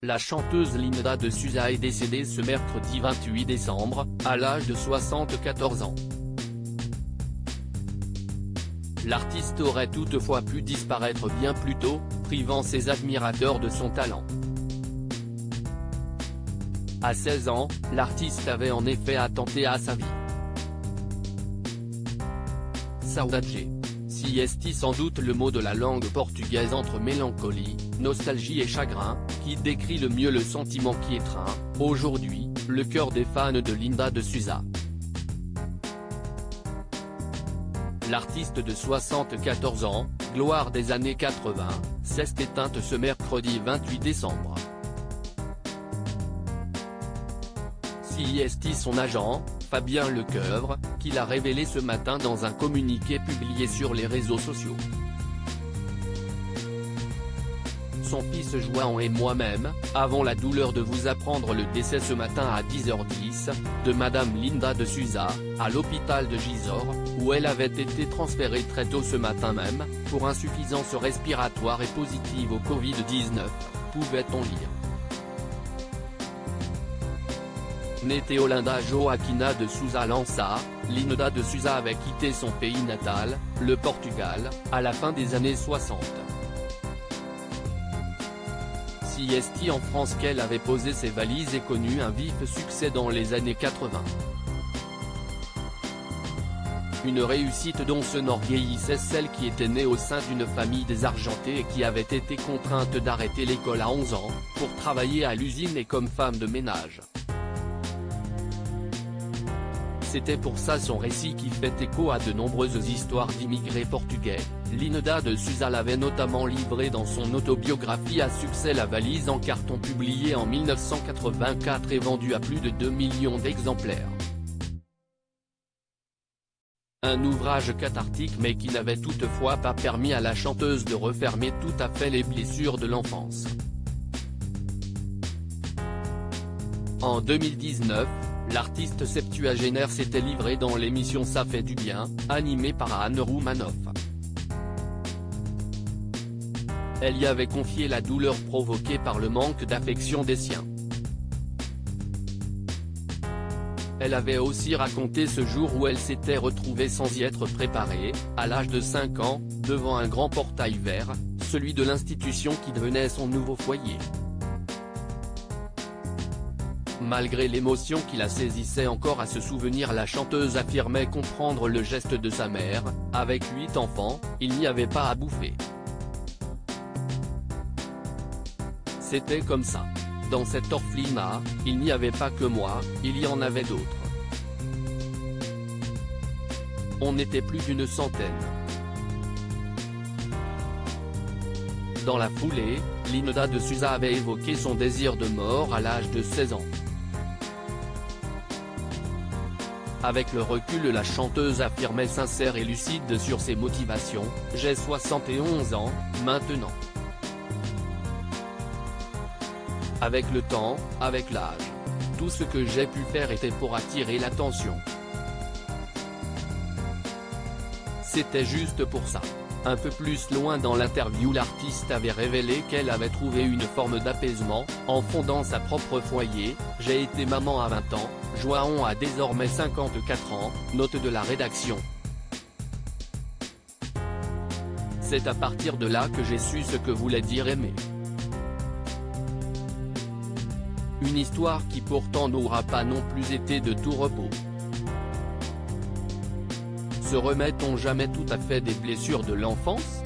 La chanteuse Linda de Souza est décédée ce mercredi 28 décembre, à l'âge de 74 ans. L'artiste aurait toutefois pu disparaître bien plus tôt, privant ses admirateurs de son talent. À 16 ans, l'artiste avait en effet attenté à sa vie. Saudade. Si est sans doute le mot de la langue portugaise entre mélancolie, nostalgie et chagrin, qui décrit le mieux le sentiment qui étreint, aujourd'hui, le cœur des fans de Linda de Souza. L'artiste de 74 ans, gloire des années 80, s'est éteinte ce mercredi 28 décembre. Si est son agent, Fabien Lecoeuvre, qui l'a révélé ce matin dans un communiqué publié sur les réseaux sociaux. Son fils João et moi-même, avons la douleur de vous apprendre le décès ce matin à 10h10, de Madame Linda de Souza, à l'hôpital de Gisors, où elle avait été transférée très tôt ce matin même, pour insuffisance respiratoire et positive au Covid-19, pouvait-on lire. Née Olinda Joaquina de Souza Lança, Linda de Souza avait quitté son pays natal, le Portugal, à la fin des années 60. Si est en France qu'elle avait posé ses valises et connu un vif succès dans les années 80. Une réussite dont s'enorgueillissait celle qui était née au sein d'une famille désargentée et qui avait été contrainte d'arrêter l'école à 11 ans, pour travailler à l'usine et comme femme de ménage. C'était pour ça son récit qui fait écho à de nombreuses histoires d'immigrés portugais. Linda de Souza l'avait notamment livré dans son autobiographie à succès La valise en carton publiée en 1984 et vendue à plus de 2 millions d'exemplaires. Un ouvrage cathartique mais qui n'avait toutefois pas permis à la chanteuse de refermer tout à fait les blessures de l'enfance. En 2019, l'artiste septuagénaire s'était livré dans l'émission Ça fait du bien, animée par Anne Roumanoff. Elle y avait confié la douleur provoquée par le manque d'affection des siens. Elle avait aussi raconté ce jour où elle s'était retrouvée sans y être préparée, à l'âge de 5 ans, devant un grand portail vert, celui de l'institution qui devenait son nouveau foyer. Malgré l'émotion qui la saisissait encore à se souvenir, la chanteuse affirmait comprendre le geste de sa mère. Avec 8 enfants, il n'y avait pas à bouffer. C'était comme ça. Dans cet orphelinat, il n'y avait pas que moi, il y en avait d'autres. On était plus d'une centaine. Dans la foulée, Linda de Souza avait évoqué son désir de mort à l'âge de 16 ans. Avec le recul, la chanteuse affirmait sincère et lucide sur ses motivations, « J'ai 71 ans, maintenant. Avec le temps, avec l'âge. Tout ce que j'ai pu faire était pour attirer l'attention. C'était juste pour ça. » Un peu plus loin dans l'interview, l'artiste avait révélé qu'elle avait trouvé une forme d'apaisement, en fondant sa propre foyer. « J'ai été maman à 20 ans, João a désormais 54 ans, note de la rédaction. C'est à partir de là que j'ai su ce que voulait dire aimer. Une histoire qui pourtant n'aura pas non plus été de tout repos. Se remet-on jamais tout à fait des blessures de l'enfance ?